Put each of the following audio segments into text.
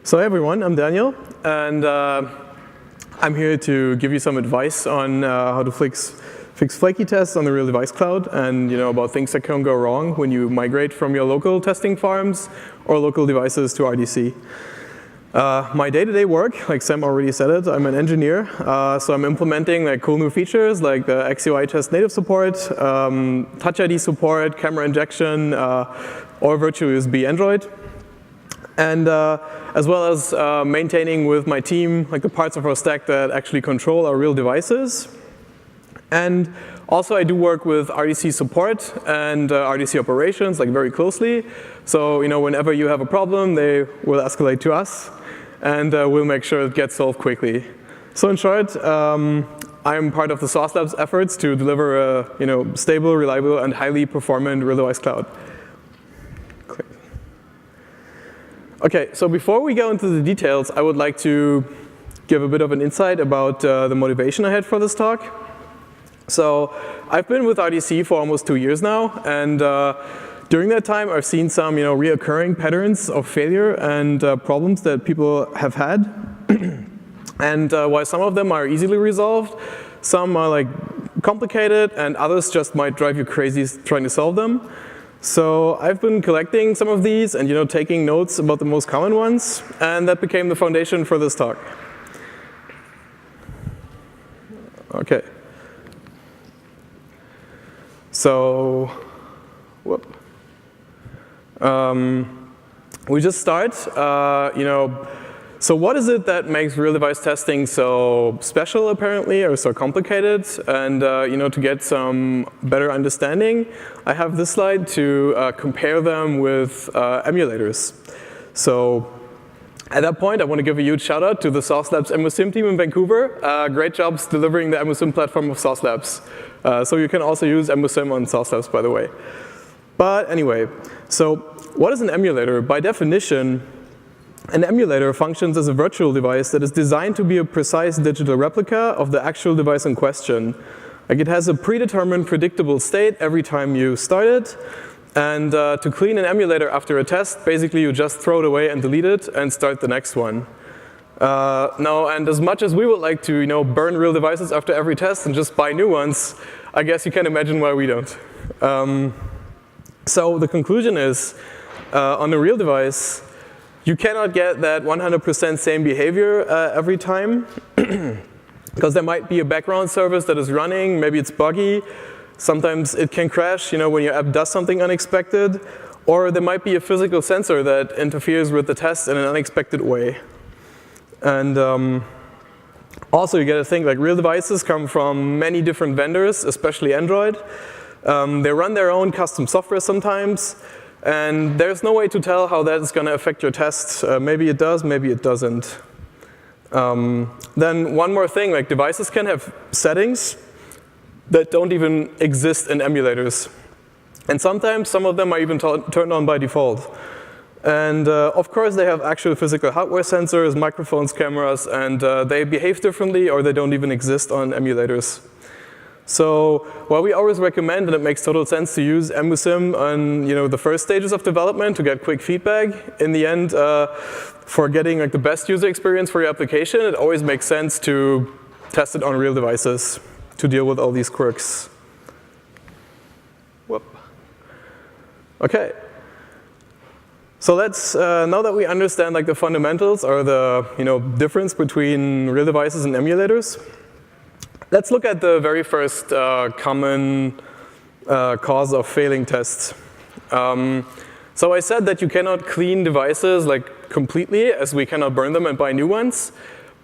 So hey everyone, I'm Daniel, and I'm here to give you some advice on how to fix flaky tests on the real device cloud, and about things that can go wrong when you migrate from your local testing farms or local devices to RDC. My day-to-day work, like Sam already said it, I'm an engineer, so I'm implementing cool new features like the XUI test native support, Touch ID support, camera injection, or virtual USB Android. And as well as maintaining with my team the parts of our stack that actually control our real devices. And also I do work with RDC support and RDC operations very closely. So whenever you have a problem, they will escalate to us, and we'll make sure it gets solved quickly. So in short, I'm part of the Sauce Labs efforts to deliver a stable, reliable, and highly performant real device cloud. Okay, so before we go into the details, I would like to give a bit of an insight about the motivation I had for this talk. So I've been with RDC for almost 2 years now, and during that time I've seen some reoccurring patterns of failure and problems that people have had. And while some of them are easily resolved, some are complicated, and others just might drive you crazy trying to solve them. So I've been collecting some of these and taking notes about the most common ones, and that became the foundation for this talk. Okay. So, we just start. So what is it that makes real device testing so special, apparently, or so complicated? And to get some better understanding, I have this slide to compare them with emulators. So at that point, I want to give a huge shout out to the Sauce Labs Emusim team in Vancouver. Great jobs delivering the Emusim platform of Sauce Labs. So you can also use Emusim on Sauce Labs, by the way. But anyway, so what is an emulator? By definition, an emulator functions as a virtual device that is designed to be a precise digital replica of the actual device in question. It has a predetermined, predictable state every time you start it. And to clean an emulator after a test, basically you just throw it away and delete it and start the next one. Now, and as much as we would like to burn real devices after every test and just buy new ones, I guess you can imagine why we don't. So the conclusion is, on a real device, you cannot get that 100% same behavior every time, because there might be a background service that is running, maybe it's buggy, sometimes it can crash when your app does something unexpected, or there might be a physical sensor that interferes with the test in an unexpected way. And also you got to think real devices come from many different vendors, especially Android. They run their own custom software sometimes, and there's no way to tell how that is going to affect your tests. Maybe it does, maybe it doesn't. Then one more thing, devices can have settings that don't even exist in emulators. And sometimes some of them are even turned on by default. And of course they have actual physical hardware sensors, microphones, cameras, and they behave differently or they don't even exist on emulators. So while we always recommend, and it makes total sense to use Emusim on the first stages of development to get quick feedback, in the end, for getting the best user experience for your application, it always makes sense to test it on real devices to deal with all these quirks. Whoop. Okay. So let's, now that we understand the fundamentals or the difference between real devices and emulators, let's look at the very first common cause of failing tests. So I said that you cannot clean devices completely, as we cannot burn them and buy new ones.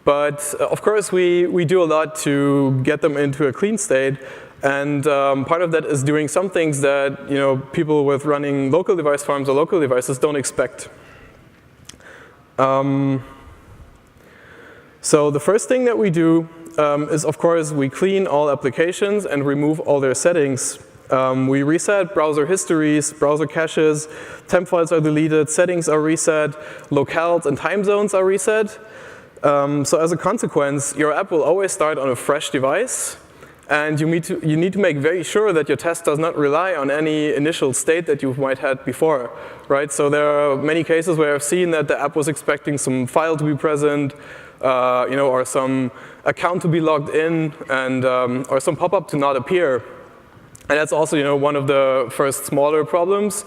But of course, we do a lot to get them into a clean state. And part of that is doing some things that people with running local device farms or local devices don't expect. So the first thing that we do is, of course, we clean all applications and remove all their settings. We reset browser histories, browser caches, temp files are deleted, settings are reset, locales and time zones are reset. So as a consequence, your app will always start on a fresh device, And you need to make very sure that your test does not rely on any initial state that you might had before, right? So there are many cases where I've seen that the app was expecting some file to be present, or some account to be logged in, and or some pop-up to not appear. And that's also, one of the first smaller problems.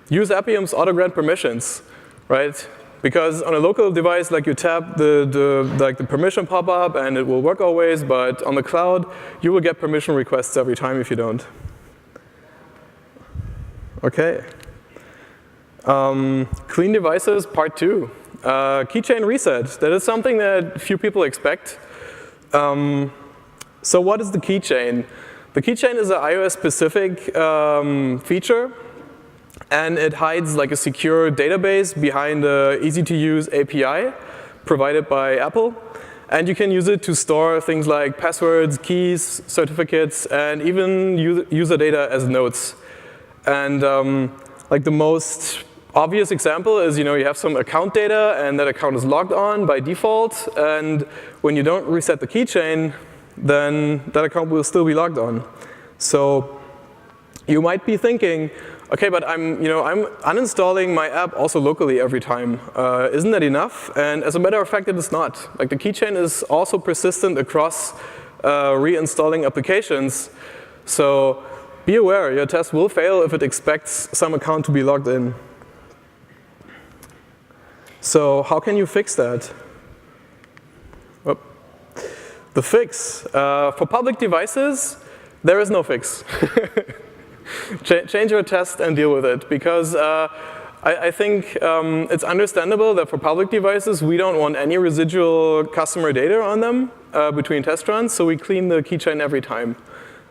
Use Appium's auto-grant permissions, right? Because on a local device, like you tap the permission pop-up and it will work always, but on the cloud, you will get permission requests every time if you don't. Okay. Clean devices, part 2. Keychain reset. That is something that few people expect. So what is the keychain? The keychain is an iOS-specific feature, and it hides like a secure database behind an easy-to-use API provided by Apple. And you can use it to store things like passwords, keys, certificates, and even user data as nodes. And like the most obvious example is, you have some account data, and that account is logged on by default. And when you don't reset the keychain, then that account will still be logged on. So you might be thinking, okay, but I'm uninstalling my app also locally every time. Isn't that enough? And as a matter of fact, it is not. Like the keychain is also persistent across reinstalling applications. So be aware, your test will fail if it expects some account to be logged in. So how can you fix that? Oh. The fix. For public devices, there is no fix. Change your test and deal with it, because I think it's understandable that for public devices, we don't want any residual customer data on them between test runs, so we clean the keychain every time.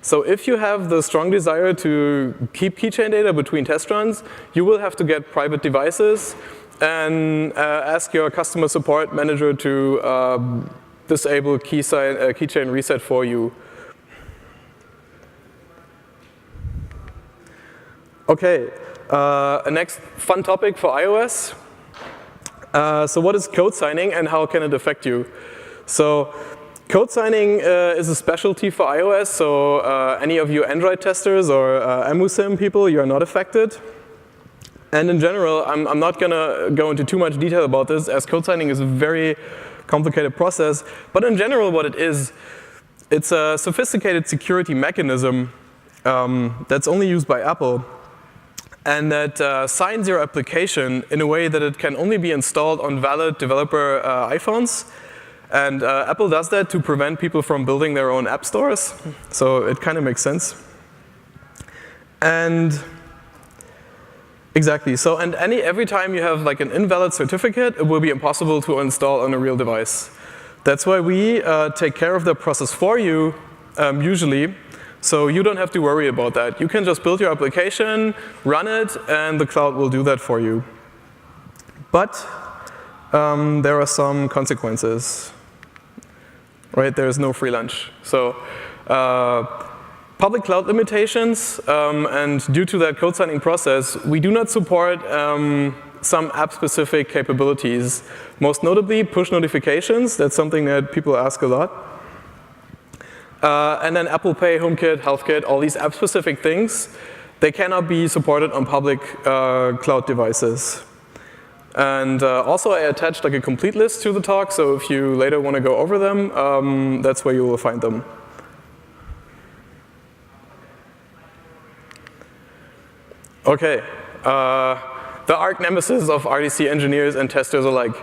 So if you have the strong desire to keep keychain data between test runs, you will have to get private devices and ask your customer support manager to disable keychain reset for you. Okay, a next fun topic for iOS. So what is code signing and how can it affect you? So code signing is a specialty for iOS, so any of you Android testers or EmuSim people, you're not affected. And in general, I'm not going to go into too much detail about this, as code signing is a very complicated process. But in general, what it is, it's a sophisticated security mechanism that's only used by Apple, and that signs your application in a way that it can only be installed on valid developer iPhones. And Apple does that to prevent people from building their own app stores. So it kind of makes sense. And exactly. So every time you have like an invalid certificate, it will be impossible to install on a real device. That's why we take care of the process for you, usually. So you don't have to worry about that. You can just build your application, run it, and the cloud will do that for you. But there are some consequences. Right? There is no free lunch. So public cloud limitations, and due to that code signing process, we do not support some app-specific capabilities. Most notably, push notifications. That's something that people ask a lot. And then Apple Pay, HomeKit, HealthKit, all these app-specific things, they cannot be supported on public cloud devices. And also, I attached like a complete list to the talk, so if you later want to go over them, that's where you will find them. Okay, the arch nemesis of RDC engineers and testers are like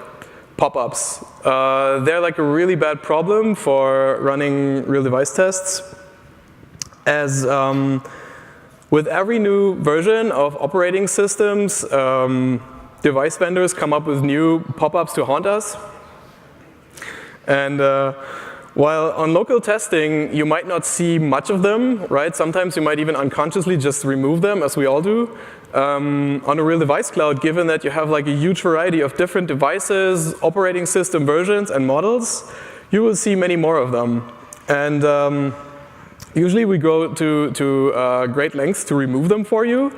pop-ups. They're like a really bad problem for running real device tests, as with every new version of operating systems, device vendors come up with new pop-ups to haunt us. And while on local testing, you might not see much of them, right? Sometimes you might even unconsciously just remove them, as we all do. On a real device cloud, given that you have like a huge variety of different devices, operating system versions, and models, you will see many more of them. And usually we go to great lengths to remove them for you.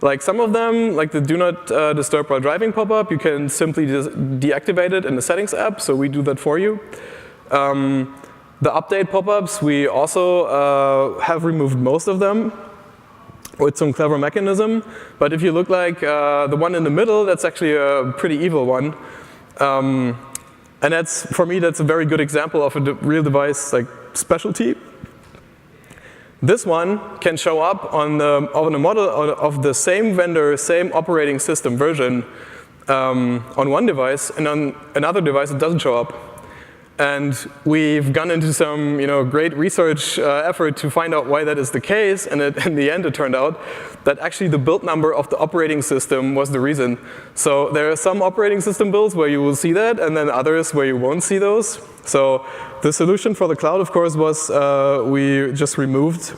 Like some of them, like the do not disturb while driving pop-up, you can simply just deactivate it in the settings app, so we do that for you. The update pop-ups, we also have removed most of them with some clever mechanism. But if you look like the one in the middle, that's actually a pretty evil one. And that's, for me, that's a very good example of a real device like specialty. This one can show up on a model of the same vendor, same operating system version on one device, and on another device it doesn't show up. And we've gone into some great research effort to find out why that is the case, and in the end it turned out that actually the build number of the operating system was the reason. So there are some operating system builds where you will see that, and then others where you won't see those. So the solution for the cloud, of course, was we just removed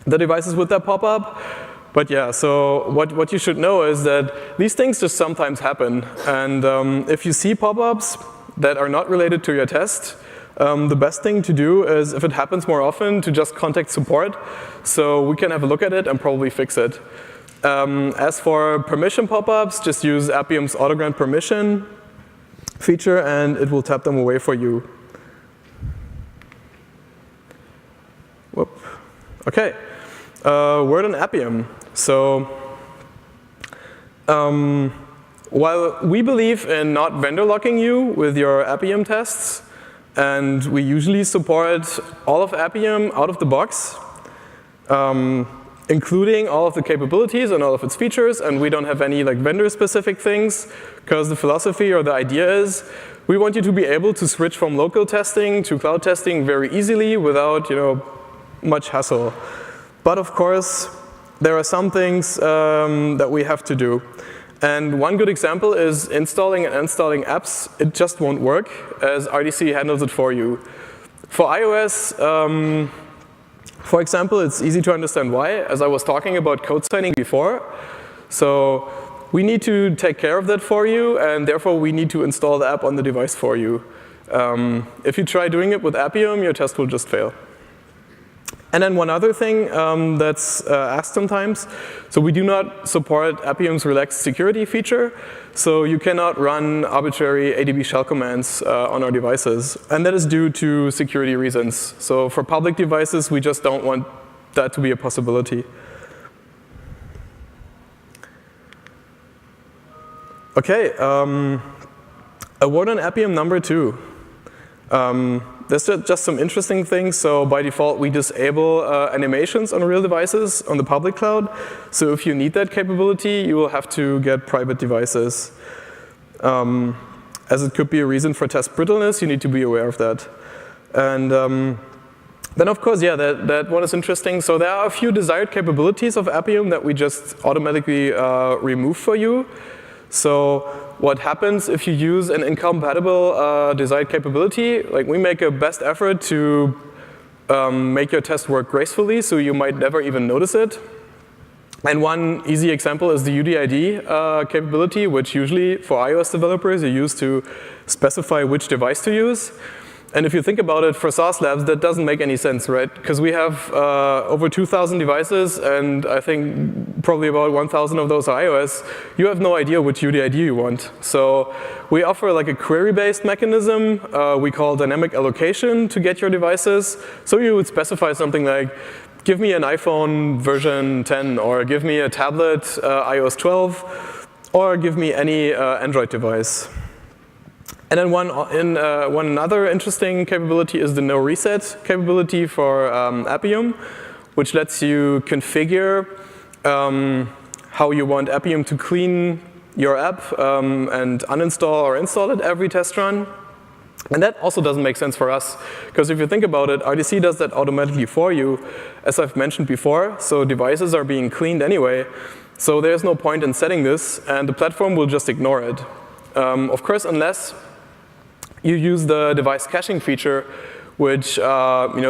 the devices with that pop-up. But yeah, so what you should know is that these things just sometimes happen. And if you see pop-ups that are not related to your test, the best thing to do is, if it happens more often, to just contact support so we can have a look at it and probably fix it. As for permission pop-ups, just use Appium's auto-grant permission feature and it will tap them away for you. Whoop. Okay, word on Appium. So while we believe in not vendor locking you with your Appium tests, and we usually support all of Appium out of the box, including all of the capabilities and all of its features, and we don't have any vendor-specific things, because the philosophy or the idea is we want you to be able to switch from local testing to cloud testing very easily without much hassle. But of course, there are some things that we have to do. And one good example is installing and uninstalling apps. It just won't work, as RDC handles it for you. For iOS, for example, it's easy to understand why, as I was talking about code signing before. So we need to take care of that for you, and therefore we need to install the app on the device for you. If you try doing it with Appium, your test will just fail. And then one other thing that's asked sometimes, so we do not support Appium's relaxed security feature, so you cannot run arbitrary ADB shell commands on our devices. And that is due to security reasons. So for public devices, we just don't want that to be a possibility. Okay, a word on Appium number 2. There's just some interesting things. So by default, we disable animations on real devices on the public cloud. So if you need that capability, you will have to get private devices. As it could be a reason for test brittleness, you need to be aware of that. And then of course, yeah, that one is interesting. So there are a few desired capabilities of Appium that we just automatically remove for you. So what happens if you use an incompatible desired capability? Like, we make a best effort to make your test work gracefully, so you might never even notice it. And one easy example is the UDID capability, which usually for iOS developers you use to specify which device to use. And if you think about it, for SaaS labs, that doesn't make any sense, right? Because we have over 2,000 devices, and I think probably about 1,000 of those are iOS. You have no idea which UDID you want. So we offer like a query-based mechanism we call dynamic allocation to get your devices. So you would specify something like, give me an iPhone version 10, or give me a tablet iOS 12, or give me any Android device. And then one another interesting capability is the no reset capability for Appium, which lets you configure how you want Appium to clean your app and uninstall or install it every test run. And that also doesn't make sense for us, because if you think about it, RDC does that automatically for you, as I've mentioned before. So devices are being cleaned anyway. So there's no point in setting this, and the platform will just ignore it. Of course, unless you use the device caching feature, which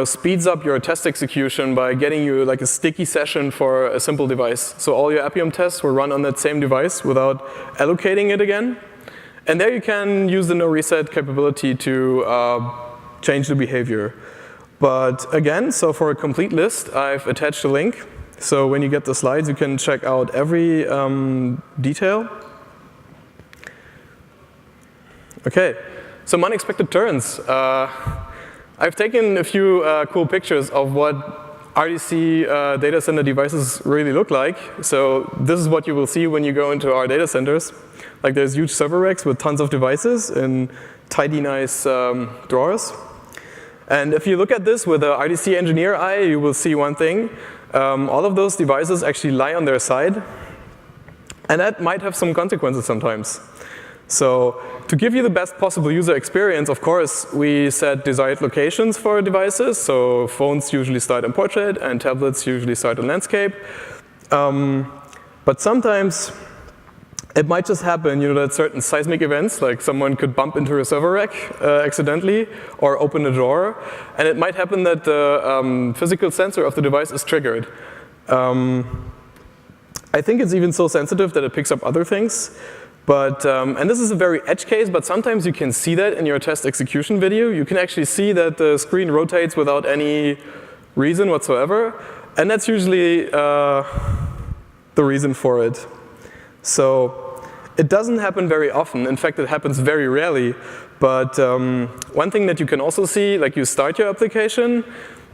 speeds up your test execution by getting you like a sticky session for a simple device. So all your Appium tests will run on that same device without allocating it again. And there you can use the no reset capability to change the behavior. But again, so for a complete list, I've attached a link. So when you get the slides, you can check out every detail. Okay. Some unexpected turns. I've taken a few cool pictures of what RDC data center devices really look like. So this is what you will see when you go into our data centers. Like there's huge server racks with tons of devices in tidy, nice drawers. And if you look at this with an RDC engineer eye, you will see one thing. All of those devices actually lie on their side. And that might have some consequences sometimes. So to give you the best possible user experience, of course, we set desired locations for devices. So phones usually start in portrait, and tablets usually start in landscape. But sometimes it might just happen, that certain seismic events, like someone could bump into a server rack accidentally, or open a drawer, and it might happen that the physical sensor of the device is triggered. I think it's even so sensitive that it picks up other things. But, and this is a very edge case, but sometimes you can see that in your test execution video. You can actually see that the screen rotates without any reason whatsoever. And that's usually the reason for it. So it doesn't happen very often. In fact, it happens very rarely. But one thing that you can also see, like you start your application,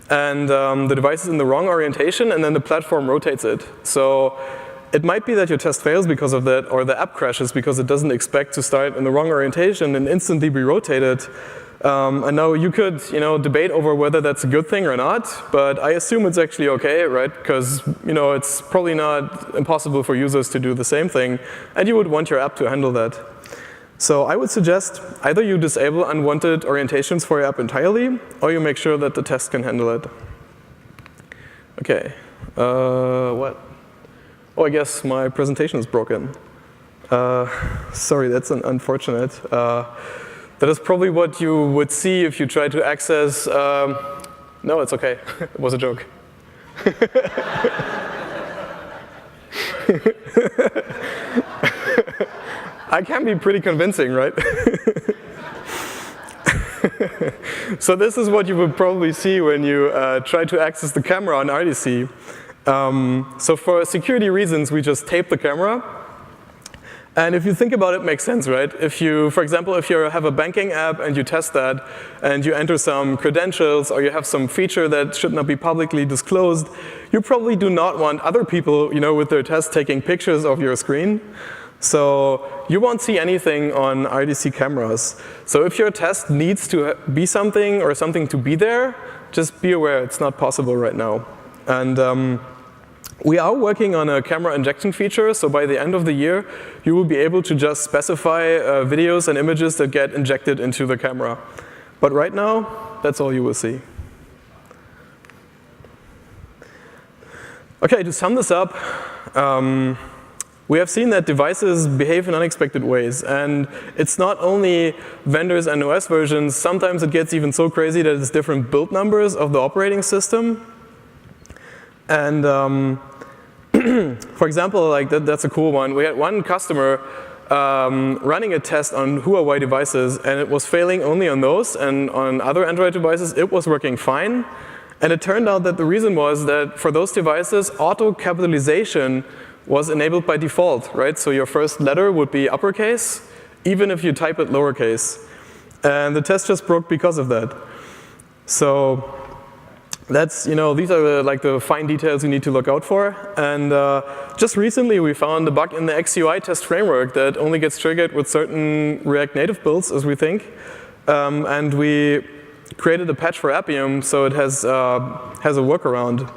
and the device is in the wrong orientation, and then the platform rotates it. So it might be that your test fails because of that, or the app crashes because it doesn't expect to start in the wrong orientation and instantly be rotated. And now you could, debate over whether that's a good thing or not, but I assume it's actually okay, right? Because, it's probably not impossible for users to do the same thing, and you would want your app to handle that. So I would suggest either you disable unwanted orientations for your app entirely, or you make sure that the test can handle it. Okay, what? Oh, I guess my presentation is broken. Sorry, that's unfortunate. That is probably what you would see if you try to access. No, it's okay. It was a joke. I can be pretty convincing, right? So this is what you would probably see when you try to access the camera on RDC. So for security reasons, we just tape the camera. And if you think about it, it makes sense, right? If you, for example, if you have a banking app and you test that, and you enter some credentials, or you have some feature that should not be publicly disclosed, you probably do not want other people, with their test taking pictures of your screen. So you won't see anything on RDC cameras. So if your test needs to be something or something to be there, just be aware it's not possible right now. And we are working on a camera injection feature, so by the end of the year, you will be able to just specify videos and images that get injected into the camera. But right now, that's all you will see. Okay, to sum this up, we have seen that devices behave in unexpected ways. And it's not only vendors and OS versions. Sometimes it gets even so crazy that it's different build numbers of the operating system. And for example, like that's a cool one. We had one customer running a test on Huawei devices, and it was failing only on those, and on other Android devices, it was working fine. And it turned out that the reason was that for those devices, auto capitalization was enabled by default, right? So your first letter would be uppercase, even if you type it lowercase. And the test just broke because of that. So that's, these are the fine details you need to look out for. And just recently, we found a bug in the XUI test framework that only gets triggered with certain React Native builds, as we think. And we created a patch for Appium, so it has a workaround.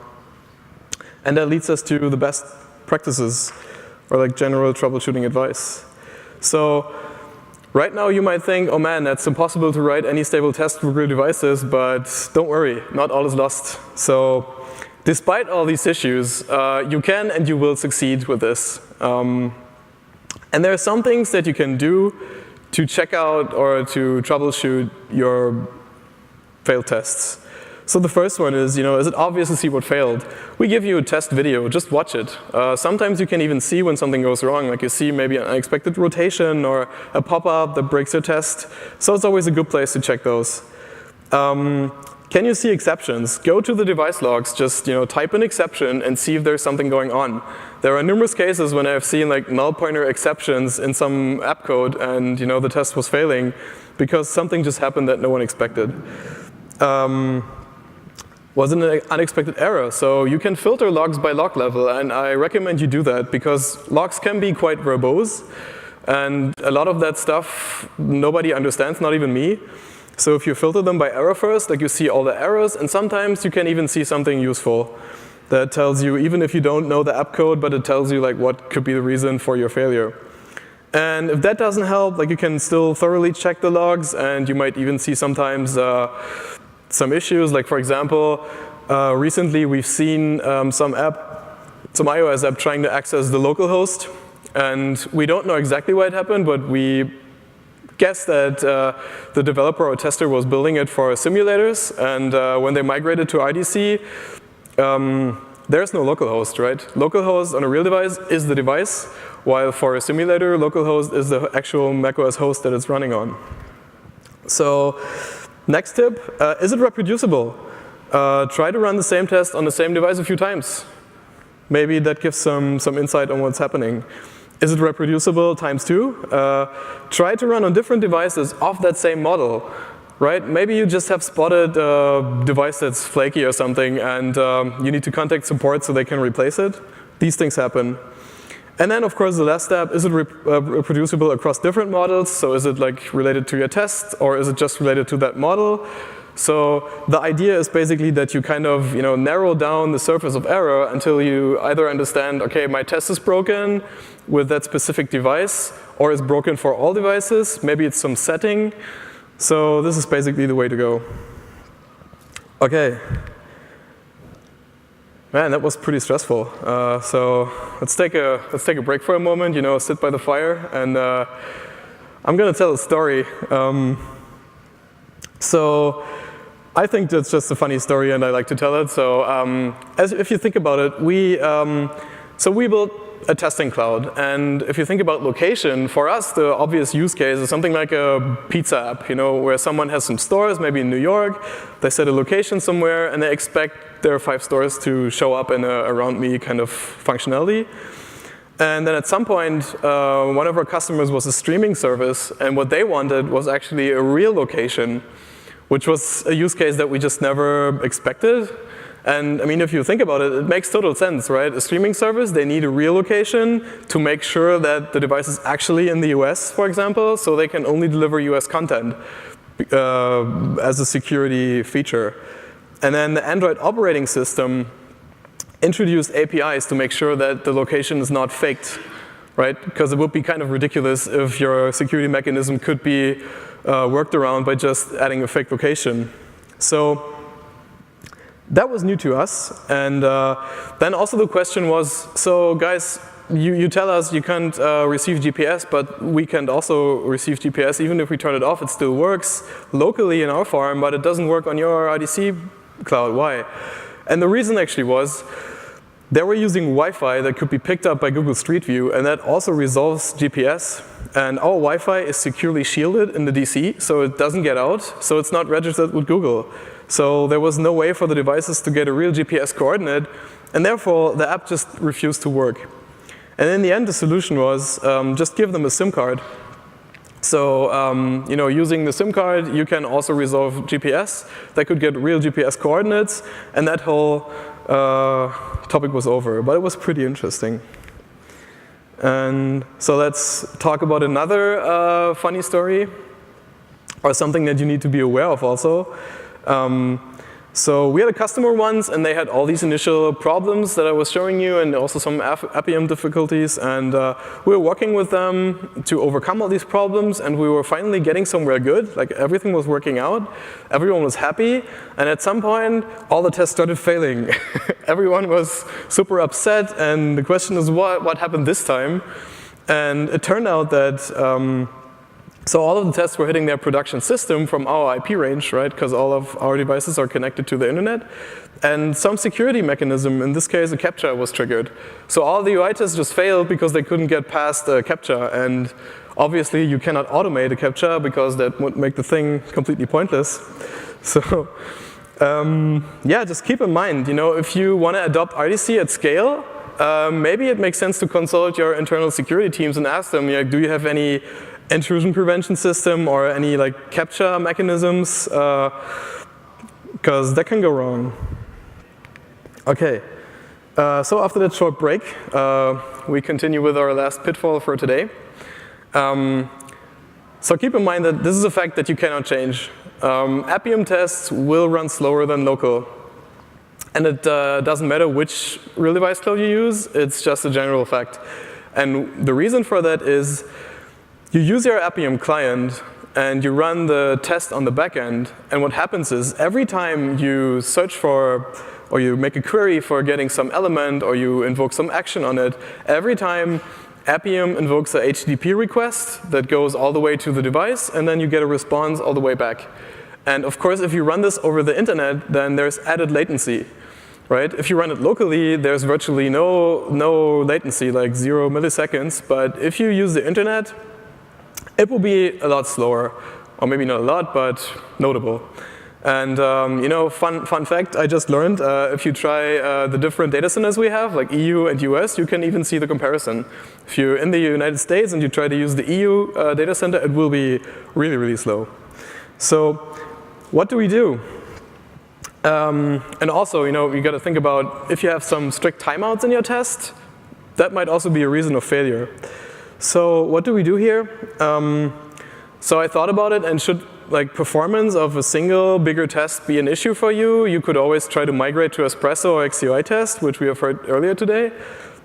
And that leads us to the best practices, or general troubleshooting advice. So right now, you might think, oh man, that's impossible to write any stable test for real devices, but don't worry, not all is lost. So despite all these issues, you can and you will succeed with this. And there are some things that you can do to check out or to troubleshoot your failed tests. So the first one is it obvious to see what failed? We give you a test video, just watch it. Sometimes you can even see when something goes wrong, like you see maybe an unexpected rotation or a pop-up that breaks your test. So it's always a good place to check those. Can you see exceptions? Go to the device logs, just type an exception and see if there's something going on. There are numerous cases when I've seen null pointer exceptions in some app code, and the test was failing because something just happened that no one expected. was an unexpected error. So you can filter logs by log level, and I recommend you do that because logs can be quite verbose, and a lot of that stuff nobody understands, not even me. So if you filter them by error first, like you see all the errors, and sometimes you can even see something useful that tells you, even if you don't know the app code, but it tells you like what could be the reason for your failure. And if that doesn't help, like you can still thoroughly check the logs, and you might even see sometimes some issues. Like for example, recently we've seen some iOS app trying to access the local host, and we don't know exactly why it happened, but we guess that the developer or tester was building it for simulators, and when they migrated to RDC, there's no localhost, right? Localhost on a real device is the device, while for a simulator, localhost is the actual macOS host that it's running on. So next tip, is it reproducible? Try to run the same test on the same device a few times. Maybe that gives some insight on what's happening. Is it reproducible times 2? Try to run on different devices of that same model. Right? Maybe you just have spotted a device that's flaky or something, and you need to contact support so they can replace it. These things happen. And then, of course, the last step, is it reproducible across different models? So is it like related to your test, or is it just related to that model? So the idea is basically that you kind of narrow down the surface of error until you either understand, okay, my test is broken with that specific device, or it's broken for all devices. Maybe it's some setting. So this is basically the way to go. Okay. Man, that was pretty stressful. So let's take a break for a moment. Sit by the fire, and I'm going to tell a story. So I think that's just a funny story, and I like to tell it. So if you think about it, we built a testing cloud, and if you think about location, for us the obvious use case is something like a pizza app, where someone has some stores, maybe in New York, they set a location somewhere, and they expect their 5 stores to show up in a around me kind of functionality. And then at some point, one of our customers was a streaming service, and what they wanted was actually a real location, which was a use case that we just never expected. And I mean, if you think about it, it makes total sense, right? A streaming service, they need a real location to make sure that the device is actually in the US, for example, so they can only deliver US content as a security feature. And then the Android operating system introduced APIs to make sure that the location is not faked, right? Because it would be kind of ridiculous if your security mechanism could be worked around by just adding a fake location. So that was new to us, and then also the question was, so guys, you tell us you can't receive GPS, but we can also receive GPS. Even if we turn it off, it still works locally in our farm, but it doesn't work on your RDC cloud. Why? And the reason actually was, they were using Wi-Fi that could be picked up by Google Street View, and that also resolves GPS. And our Wi-Fi is securely shielded in the DC, so it doesn't get out, so it's not registered with Google. So there was no way for the devices to get a real GPS coordinate, and therefore the app just refused to work. And in the end, the solution was just give them a SIM card. So using the SIM card, you can also resolve GPS. They could get real GPS coordinates, and that whole topic was over. But it was pretty interesting. And so let's talk about another funny story, or something that you need to be aware of also. So we had a customer once, and they had all these initial problems that I was showing you, and also some Appium difficulties. And we were working with them to overcome all these problems, and we were finally getting somewhere good. Like everything was working out, everyone was happy, and at some point, all the tests started failing. Everyone was super upset, and the question is, what happened this time? And it turned out that so all of the tests were hitting their production system from our IP range, right? Because all of our devices are connected to the internet. And some security mechanism, in this case a CAPTCHA, was triggered. So all the UI tests just failed because they couldn't get past the CAPTCHA. And obviously you cannot automate a CAPTCHA because that would make the thing completely pointless. So yeah, just keep in mind, if you want to adopt RDC at scale, maybe it makes sense to consult your internal security teams and ask them, do you have any intrusion prevention system or any like CAPTCHA mechanisms? because that can go wrong. Okay, so after that short break, we continue with our last pitfall for today. So keep in mind that this is a fact that you cannot change. Appium tests will run slower than local. And it doesn't matter which real device cloud you use, it's just a general fact. And the reason for that is you use your Appium client and you run the test on the back end, and what happens is every time you search for, or you make a query for getting some element, or you invoke some action on it, every time Appium invokes a HTTP request that goes all the way to the device, and then you get a response all the way back. And of course, if you run this over the internet, then there's added latency, right? If you run it locally, there's virtually no latency, like 0 milliseconds. But if you use the internet, it will be a lot slower, or maybe not a lot, but notable. And fun fact I just learned, if you try the different data centers we have, like EU and US, you can even see the comparison. If you're in the United States and you try to use the EU data center, it will be really, really slow. So what do we do? And also, you got to think about if you have some strict timeouts in your test, that might also be a reason of failure. So what do we do here? So I thought about it, and should performance of a single bigger test be an issue for you, you could always try to migrate to Espresso or XUI test, which we have heard earlier today.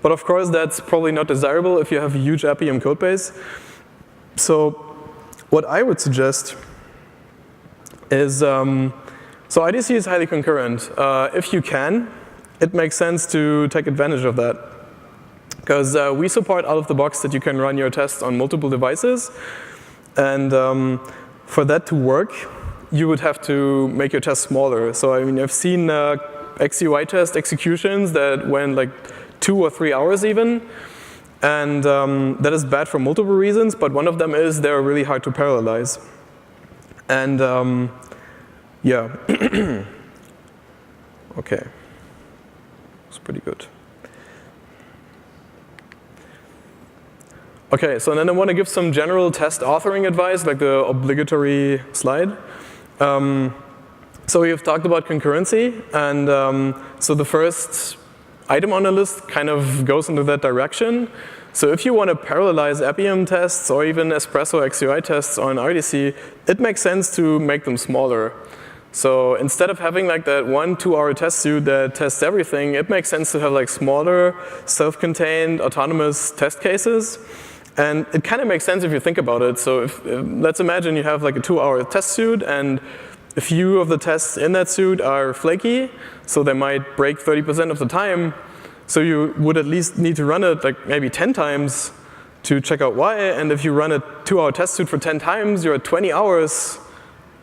But of course, that's probably not desirable if you have a huge Appium code base. So what I would suggest is, so IDC is highly concurrent. If you can, it makes sense to take advantage of that. Because we support out of the box that you can run your tests on multiple devices. And for that to work, you would have to make your tests smaller. So I've seen XUI test executions that went 2 or 3 hours even. And that is bad for multiple reasons, but one of them is they're really hard to parallelize. And yeah, okay, it's pretty good. Okay, so then I want to give some general test authoring advice, like the obligatory slide. So we have talked about concurrency, and so the first item on the list kind of goes into that direction. So if you want to parallelize Appium tests or even Espresso XUI tests on RDC, it makes sense to make them smaller. So instead of having that 1-2 hour test suite that tests everything, it makes sense to have smaller, self-contained, autonomous test cases. And it kind of makes sense if you think about it. So let's imagine you have a 2-hour test suite, and a few of the tests in that suite are flaky, so they might break 30% of the time. So you would at least need to run it maybe 10 times to check out why. And if you run a 2-hour test suite for 10 times, you're at 20 hours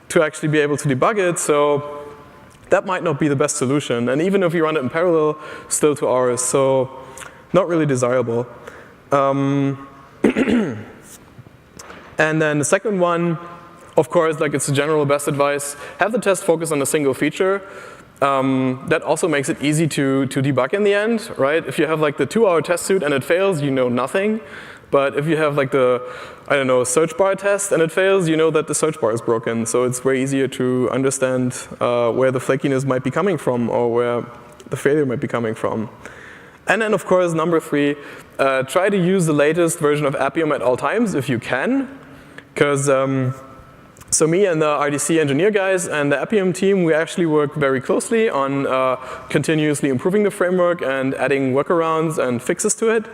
to actually be able to debug it. So that might not be the best solution. And even if you run it in parallel, still 2 hours. So not really desirable. And then the second one, of course, it's a general best advice, have the test focus on a single feature. That also makes it easy to debug in the end, right? If you have the 2-hour test suite and it fails, you know nothing. But if you have the, search bar test and it fails, you know that the search bar is broken. So it's way easier to understand where the flakiness might be coming from or where the failure might be coming from. And then, of course, number 3, try to use the latest version of Appium at all times if you can. Because so me and the RDC engineer guys and the Appium team, we actually work very closely on continuously improving the framework and adding workarounds and fixes to it.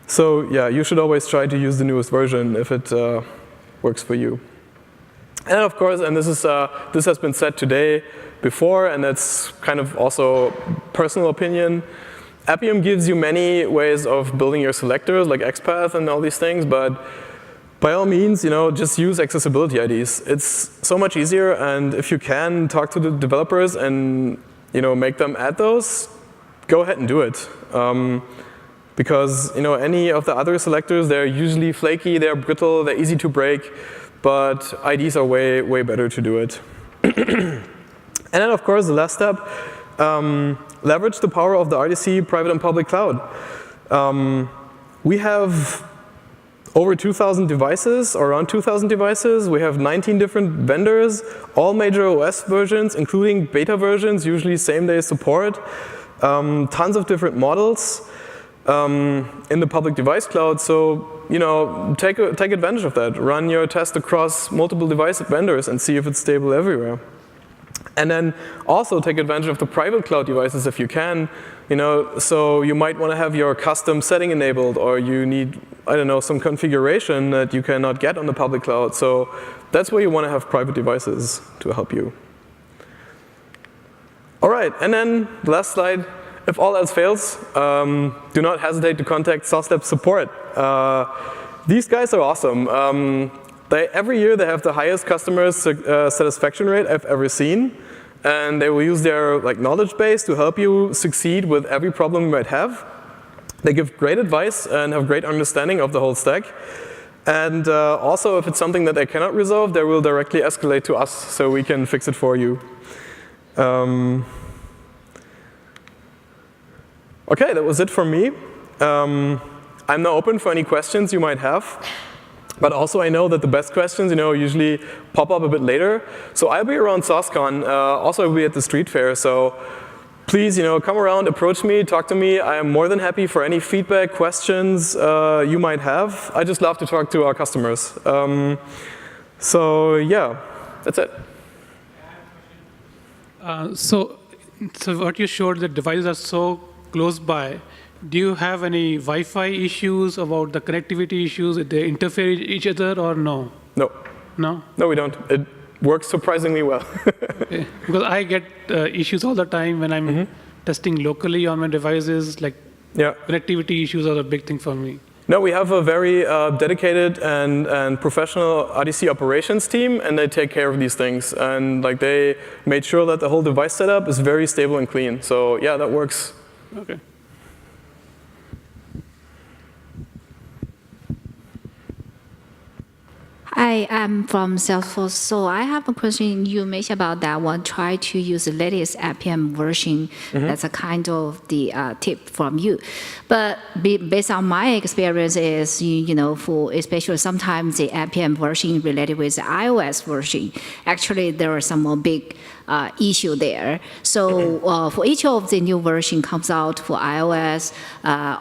So yeah, you should always try to use the newest version if it works for you. And of course, and this has been said today before, and that's kind of also personal opinion, Appium gives you many ways of building your selectors, like XPath and all these things, but by all means, just use accessibility IDs. It's so much easier, and if you can, talk to the developers and make them add those, go ahead and do it. Because any of the other selectors, they're usually flaky, they're brittle, they're easy to break, but IDs are way, way better to do it. And then, of course, the last step, leverage the power of the RDC private and public cloud. We have over 2,000 devices, or around 2,000 devices. We have 19 different vendors, all major OS versions, including beta versions, usually same-day support, tons of different models in the public device cloud. So, take advantage of that. Run your test across multiple device vendors and see if it's stable everywhere. And then also take advantage of the private cloud devices if you can. So you might want to have your custom setting enabled, or you need, I don't know, some configuration that you cannot get on the public cloud. So that's where you want to have private devices to help you. All right, and then the last slide. If all else fails, do not hesitate to contact SOSLab support. These guys are awesome. Every year they have the highest customer satisfaction rate I've ever seen. And they will use their knowledge base to help you succeed with every problem you might have. They give great advice and have great understanding of the whole stack. And also, if it's something that they cannot resolve, they will directly escalate to us so we can fix it for you. OK, that was it from me. I'm now open for any questions you might have. But also, I know that the best questions, usually pop up a bit later. So I'll be around SOSCon. Also, I'll be at the street fair. So please, come around, approach me, talk to me. I am more than happy for any feedback, questions you might have. I just love to talk to our customers. So yeah, that's it. So what you showed, the devices are so close by. Do you have any Wi-Fi issues about the connectivity issues? Did they interfere with each other or no? No. No? No, we don't. It works surprisingly well. Okay. Because I get issues all the time when I'm testing locally on my devices. Connectivity issues are a big thing for me. No, we have a very dedicated and professional RDC operations team, and they take care of these things. And they made sure that the whole device setup is very stable and clean. So yeah, that works. Okay. Hi, I'm from Salesforce. So I have a question. You mentioned about that one. Try to use the latest Appium version. That's a kind of the tip from you. But based on my experience is, for especially sometimes the Appium version related with the iOS version, actually there are some more big issue there. So for each of the new version comes out for iOS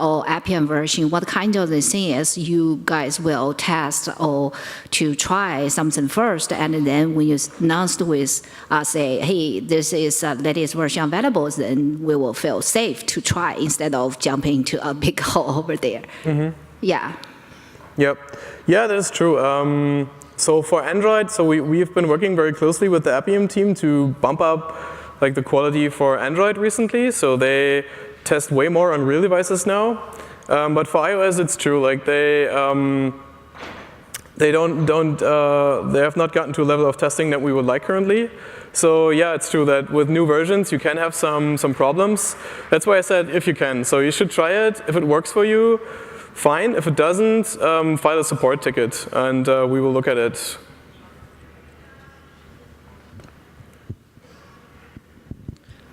or Appium version, what kind of the thing is you guys will test or to try something first, and then when you announced with say, hey, this is the latest version available, then we will feel safe to try instead of jumping to a big hole over there. Yeah. Yep. Yeah, that is true. So for Android, we've been working very closely with the Appium team to bump up the quality for Android recently. So they test way more on real devices now. But for iOS, it's true. They have not gotten to a level of testing that we would like currently. So yeah, it's true that with new versions you can have some problems. That's why I said if you can. So you should try it. If it works for you, fine. If it doesn't, file a support ticket, and we will look at it.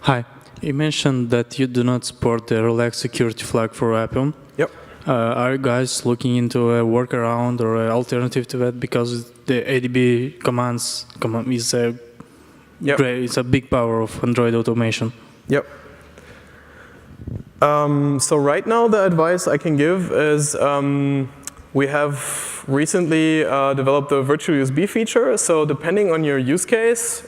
Hi. You mentioned that you do not support the relax security flag for Appium. Yep. Are you guys looking into a workaround or an alternative to that? Because the ADB commands is it's a big power of Android automation. Yep. So right now, the advice I can give is we have recently developed the virtual USB feature. So depending on your use case,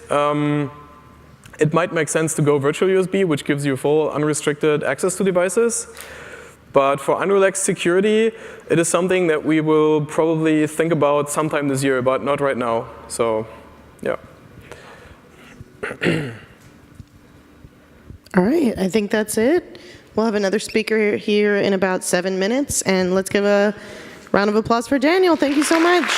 it might make sense to go virtual USB, which gives you full unrestricted access to devices. But for unrelaxed security, it is something that we will probably think about sometime this year, but not right now. So, yeah. All right, I think that's it. We'll have another speaker here in about 7 minutes, and let's give a round of applause for Daniel. Thank you so much.